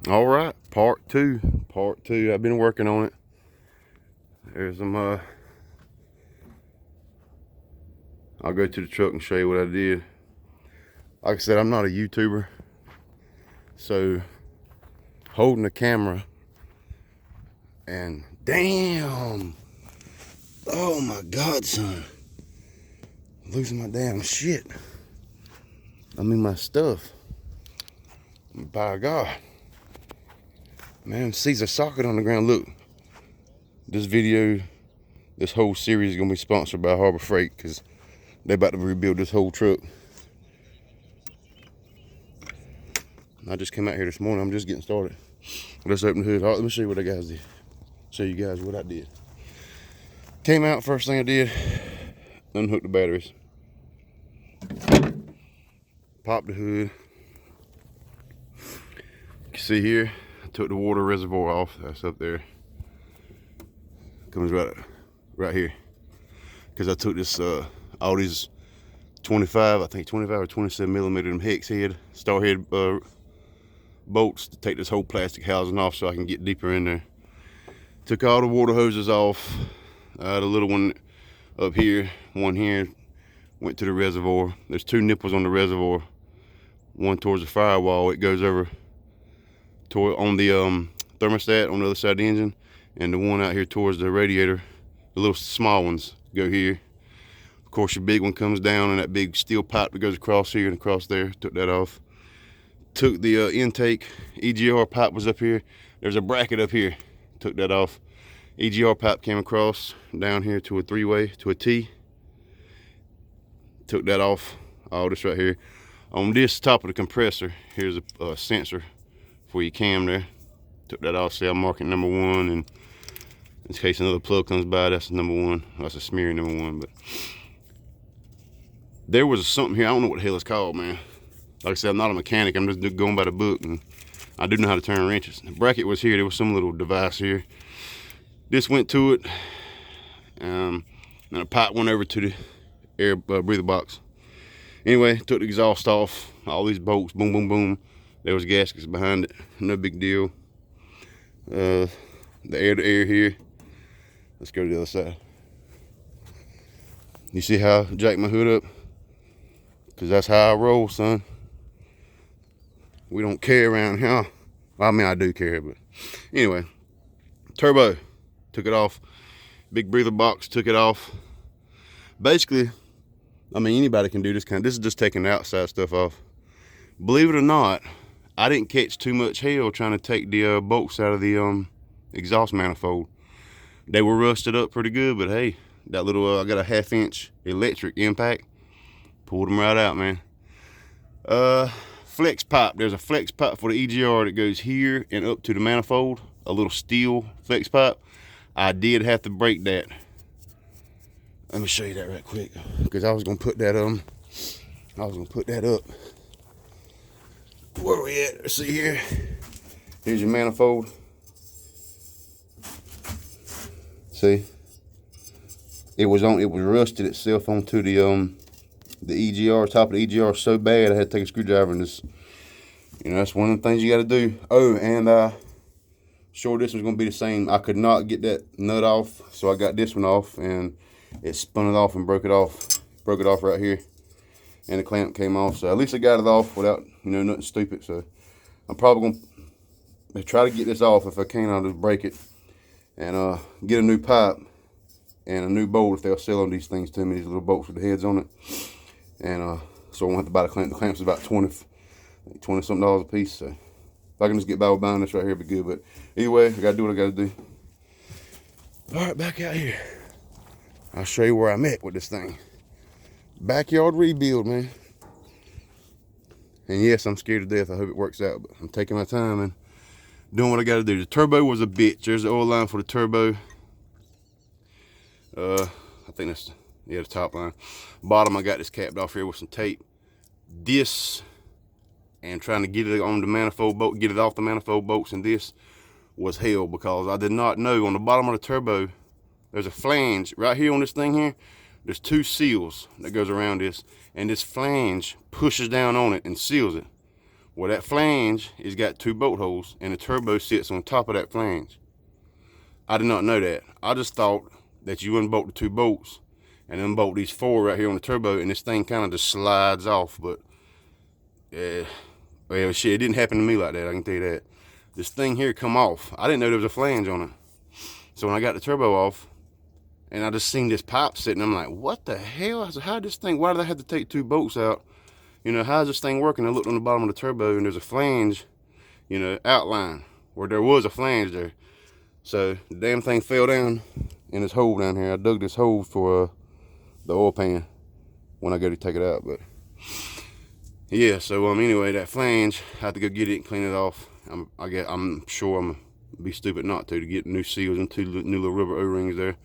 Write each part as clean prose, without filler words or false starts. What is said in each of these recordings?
All right, part two. I've been working on it. There's some. I'll go to the truck and show you what I did. Like I said, I'm not a YouTuber, so holding the camera and damn, oh my God, son, I'm losing my damn shit. I mean my stuff. By God, man, Caesar socket on the ground. Look, this video, this whole series is gonna be sponsored by Harbor Freight because they're about to rebuild this whole truck. I just came out here this morning. I'm just getting started. Let's open the hood. All right, let me show you what I guys did. Show you guys what I did. Came out, first thing I did, unhook the batteries. Pop the hood. You can see here, I took the water reservoir off. That's up there. Comes right here. Because I took this, all these 25, I think 25 or 27 millimeter them hex head, star head bolts to take this whole plastic housing off so I can get deeper in there. Took all the water hoses off. The little one up here, one here, went to the reservoir. There's two nipples on the reservoir. One towards the firewall. It goes over on the thermostat on the other side of the engine, and the one out here towards the radiator. The little small ones go here. Of course, your big one comes down, and that big steel pipe that goes across here and across there. Took that off. Took the intake. EGR pipe was up here. There's a bracket up here. Took that off. EGR pipe came across down here to a three-way, to a T. Took that off. All this right here. On this top of the compressor, here's a sensor for your cam there. Took that off. See, I'm marking number 1, and in case another plug comes by, that's number 1. That's a smearing number 1. But there was something here. I don't know what the hell it's called, man. Like I said, I'm not a mechanic. I'm just going by the book, and I do know how to turn wrenches. The bracket was here. There was some little device here. This went to it, and a pipe went over to the air breather box. Anyway, took the exhaust off. All these bolts, boom, boom, boom. There was gaskets behind it. No big deal. The air to air here. Let's go to the other side. You see how I jacked my hood up? Because that's how I roll, son. We don't care around here. Well, I mean, I do care, but anyway. Turbo, took it off. Big breather box, took it off. Basically, I mean, anybody can do this kind of, this is just taking the outside stuff off. Believe it or not, I didn't catch too much hell trying to take the bolts out of the exhaust manifold. They were rusted up pretty good, but hey, that little, I got a 1/2 inch electric impact. Pulled them right out, man. Flex pipe. There's a flex pipe for the EGR that goes here and up to the manifold. A little steel flex pipe. I did have to break that. Let me show you that right quick, because I was gonna put that up. Where we at? Let's see here. Here's your manifold. See, it was rusted itself onto the EGR, top of the EGR so bad I had to take a screwdriver and just, you know, that's one of the things you got to do. Oh, and sure, this was going to be the same. I could not get that nut off, so I got this one off, and it spun it off and broke it off right here, and the clamp came off. So at least I got it off without, you know, nothing stupid. So I'm probably going to try to get this off. If I can, I'll just break it and get a new pipe and a new bolt if they'll sell on these things to me, these little bolts with the heads on it. And so I won't have to buy the clamp. The clamp's about $20 something a piece. So if I can just get by with buying this right here, it'd be good. But anyway, I gotta do what I gotta do. All right, back out here. I'll show you where I'm at with this thing. Backyard rebuild, man. And yes, I'm scared to death. I hope it works out, but I'm taking my time and doing what I gotta do. The turbo was a bitch. There's the oil line for the turbo. I think that's, yeah, the top line. Bottom, I got this capped off here with some tape. This, and trying to get it on the manifold bolt, get it off the manifold bolts, and this was hell, because I did not know on the bottom of the turbo, there's a flange right here on this thing here. There's 2 seals that goes around this, and this flange pushes down on it and seals it. Well, that flange has got 2 bolt holes, and the turbo sits on top of that flange. I did not know that. I just thought that you unbolt the 2 bolts and unbolt these 4 right here on the turbo, and this thing kind of just slides off. But well, shit, it didn't happen to me like that, I can tell you that. This thing here come off. I didn't know there was a flange on it. So when I got the turbo off, and I just seen this pipe sitting, I'm like, what the hell? I said, how this thing, why did I have to take 2 bolts out? You know, how's this thing working? I looked on the bottom of the turbo, and there's a flange, you know, outline, where there was a flange there. So the damn thing fell down in this hole down here. I dug this hole for the oil pan when I go to take it out. But yeah, so anyway, that flange, I have to go get it and clean it off. I'm sure I'm gonna be stupid not to get new seals and 2 new little rubber O-rings there.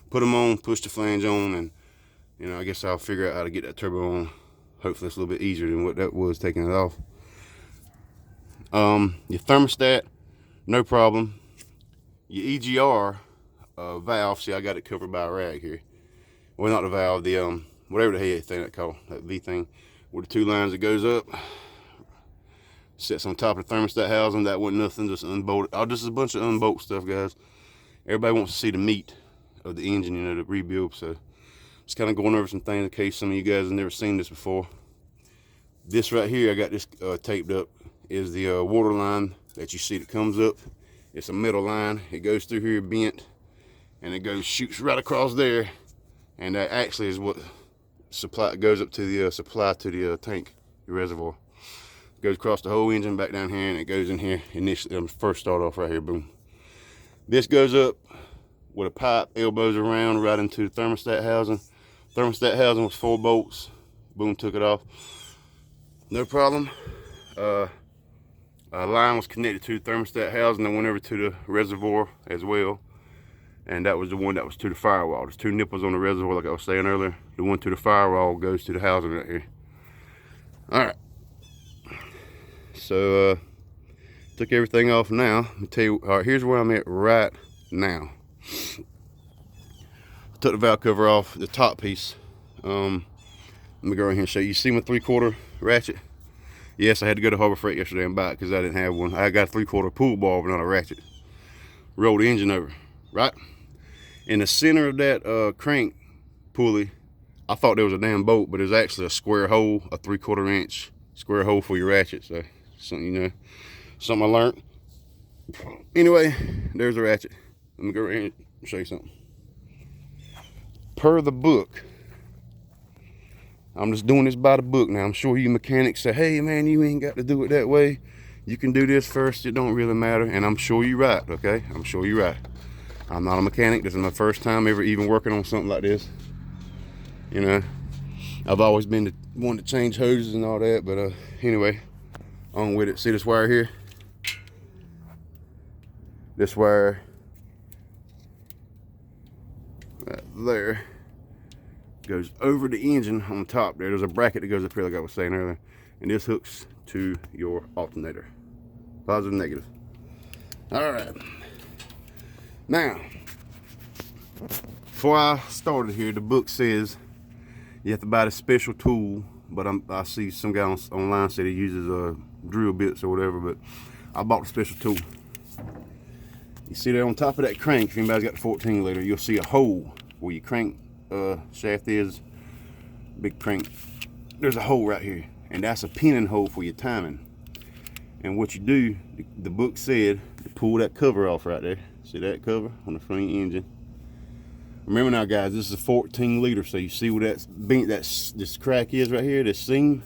Put them on, push the flange on, and you know, I guess I'll figure out how to get that turbo on. Hopefully it's a little bit easier than what that was taking it off. Your thermostat, no problem. Your EGR valve, see, I got it covered by a rag here. Well, not the valve, the whatever the hell thing that called, that V thing, with the 2 lines that goes up, sits on top of the thermostat housing. That wasn't nothing, just unbolted. Oh, just a bunch of unbolt stuff, guys. Everybody wants to see the meat of the engine, you know, the rebuild. So just kind of going over some things in case some of you guys have never seen this before. This right here, I got this taped up, is the water line that you see that comes up. It's a metal line. It goes through here bent, and it shoots right across there, and that actually is what goes up to the supply to the tank, the reservoir. Goes across the whole engine back down here, and it goes in here initially. First start off right here, boom. This goes up with a pipe, elbows around right into the thermostat housing. Thermostat housing was 4 bolts. Boom, took it off. No problem. Line was connected to the thermostat housing and went over to the reservoir as well. And that was the one that was to the firewall. There's 2 nipples on the reservoir, like I was saying earlier. The one to the firewall goes to the housing right here. All right. So took everything off now. Let me tell you, all right, here's where I'm at right now. I took the valve cover off, the top piece. Let me go around here and show you. You see my 3/4 ratchet? Yes, I had to go to Harbor Freight yesterday and buy it because I didn't have one. I got a 3/4 pool ball, but not a ratchet. Rolled the engine over, right? In the center of that crank pulley, I thought there was a damn bolt, but there's actually a square hole, a 3/4 inch square hole for your ratchet. So something, you know, something I learned. Anyway, there's the ratchet. Let me go around and show you something. Per the book, I'm just doing this by the book now. I'm sure you mechanics say, hey man, you ain't got to do it that way. You can do this first, it don't really matter. And I'm sure you're right, okay? I'm sure you're right. I'm not a mechanic. This is my first time ever even working on something like this. You know, I've always been the one to change hoses and all that, but anyway, on with it. See this wire here? This wire right there goes over the engine on top there. There's a bracket that goes up here like I was saying earlier, and this hooks to your alternator, positive, negative. All right, now before I started here, the book says you have to buy this special tool, but I see some guy online said he uses drill bits or whatever, but I bought a special tool. You see there on top of that crank, if anybody's got the 14 liter, you'll see a hole where your crank shaft is, big crank. There's a hole right here, and that's a pinning hole for your timing. And what you do, the book said, to pull that cover off right there. See that cover on the front of the engine? Remember now, guys, this is a 14 liter, so you see where this crack is right here, this seam?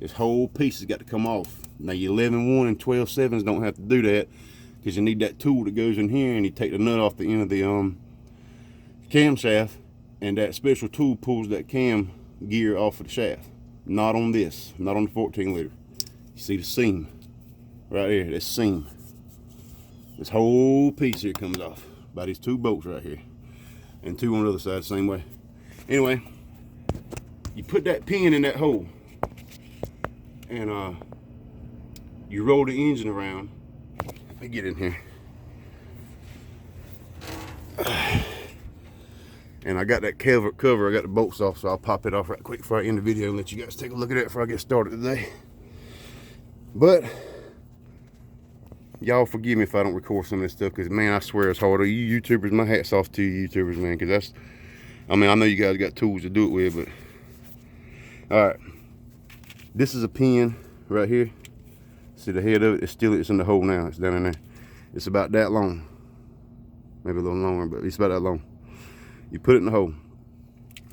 This whole piece has got to come off. Now your 11.1 and 12.7s don't have to do that, because you need that tool that goes in here, and you take the nut off the end of the camshaft, and that special tool pulls that cam gear off of the shaft. Not on this, not on the 14 liter. You see the seam right here, this seam. This whole piece here comes off by these 2 bolts right here, and 2 on the other side the same way. Anyway, you put that pin in that hole, and you roll the engine around. Let me get in here. And I got that cover, I got the bolts off, so I'll pop it off right quick before I end the video and let you guys take a look at it before I get started today. But y'all forgive me if I don't record some of this stuff, because man, I swear it's hard. You YouTubers, my hat's off to you YouTubers, man, because that's, I mean, I know you guys got tools to do it with, but all right, this is a pin right here. See the head of it? It's in the hole now. It's down in there. It's about that long, maybe a little longer, but it's about that long. You put it in the hole.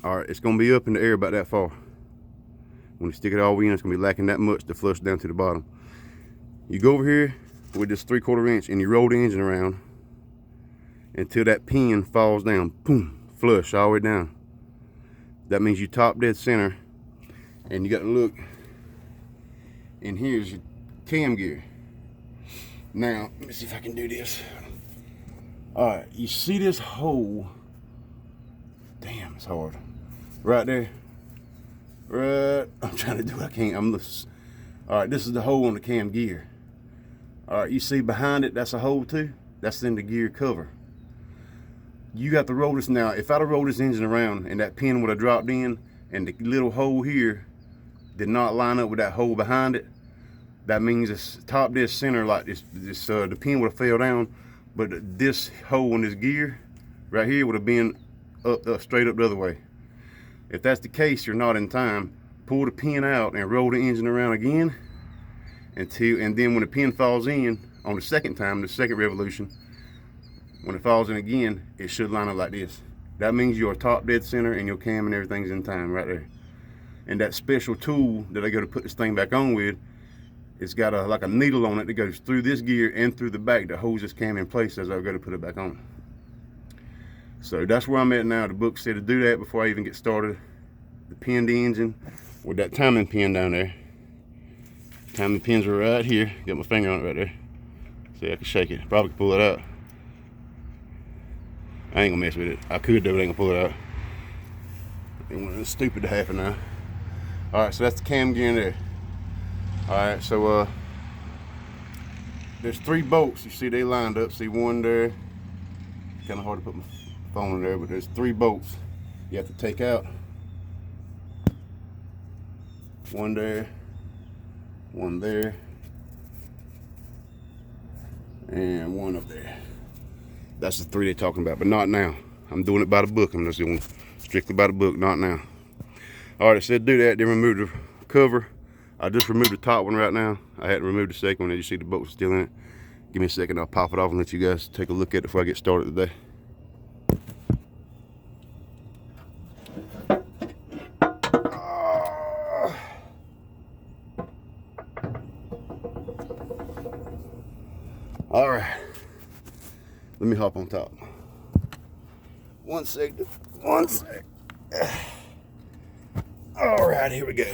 All right, it's gonna be up in the air about that far. When you stick it all in, it's gonna be lacking that much to flush down to the bottom. You go over here with this 3/4 inch and you roll the engine around until that pin falls down, boom, flush all the way down. That means you top dead center, and you got to look, and here's your cam gear. Now, let me see if I can do this. All right, you see this hole? Damn, it's hard. Right there. Right, I'm trying to do what I can. All right, this is the hole on the cam gear. All right, you see behind it, that's a hole too? That's in the gear cover. You got to roll this now. If I'd have rolled this engine around and that pin would have dropped in and the little hole here did not line up with that hole behind it, that means it's top dead center like this. The pin would have fell down, but this hole in this gear right here would have been up, straight up the other way. If that's the case, you're not in time. Pull the pin out and roll the engine around again and then when the pin falls in on the second time, the second revolution, when it falls in again, it should line up like this. That means you're top dead center and your cam and everything's in time right there. And that special tool that I go to put this thing back on with, it's got like a needle on it that goes through this gear and through the back that holds this cam in place as I go to put it back on. So that's where I'm at now. The book said to do that before I even get started. The pin the engine with that timing pin down there. Timing pins are right here. Got my finger on it right there. See, I can shake it. Probably can pull it out. I ain't gonna mess with it. I could do it, I ain't gonna pull it out. It's stupid to happen now. All right, so that's the cam gear in there. All right, so there's 3 bolts. You see they lined up. See one there. Kind of hard to put my phone in there, but there's 3 bolts you have to take out. One there, one there, and one up there. That's the 3 they're talking about, but not now. I'm doing it by the book. I'm just doing strictly by the book, not now. All right, I said do that, then remove the cover. I just removed the top one right now. I hadn't removed the second one. As you see, the bolts are still in it. Give me a second, I'll pop it off and let you guys take a look at it before I get started today. All right, let me hop on top. One second. All right, here we go.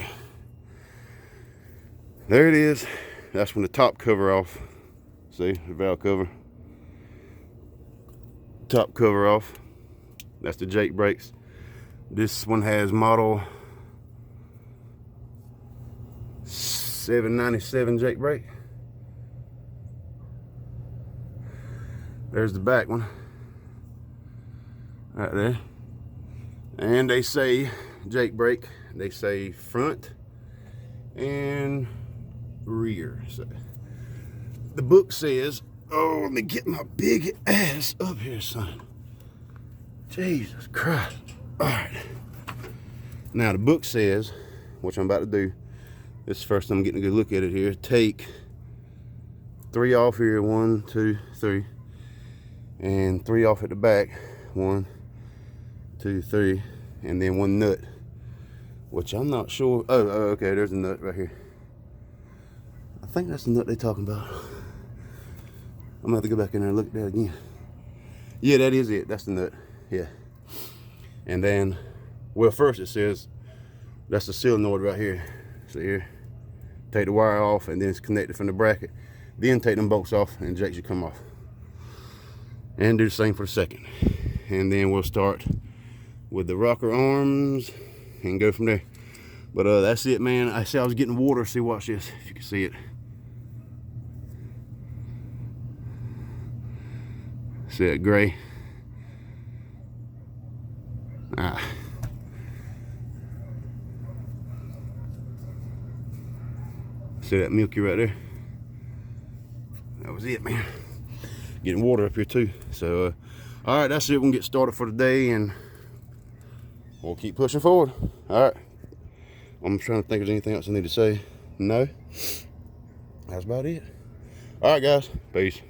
There it is. That's when the top cover off. See, the valve cover. Top cover off. That's the Jake brakes. This one has model 797 Jake brake. There's the back one. Right there. And they say Jake brake. They say front and rear. So the book says, oh, let me get my big ass up here, son. Jesus Christ. All right. Now the book says, which I'm about to do, this is the first time I'm getting a good look at it here. Take 3 off here, 1, 2, 3, and 3 off at the back, 1, 2, 3, and then 1 nut, which I'm not sure. Oh, okay, there's a nut right here. I think that's the nut they're talking about. I'm gonna have to go back in there and look at that again. Yeah, that is it. That's the nut. Yeah. And then, well, first it says that's the solenoid right here. See here? Take the wire off and then it's connected from the bracket. Then take them bolts off and Jake should come off. And do the same for the second. And then we'll start with the rocker arms and go from there. But that's it, man. I see I was getting water. See, watch this, if you can see it. See that gray? Ah. See that milky right there? That was it, man. Getting water up here too. So, all right, that's it. We can get started for today, and we'll keep pushing forward. All right. I'm trying to think if there's anything else I need to say. No. That's about it. All right, guys. Peace.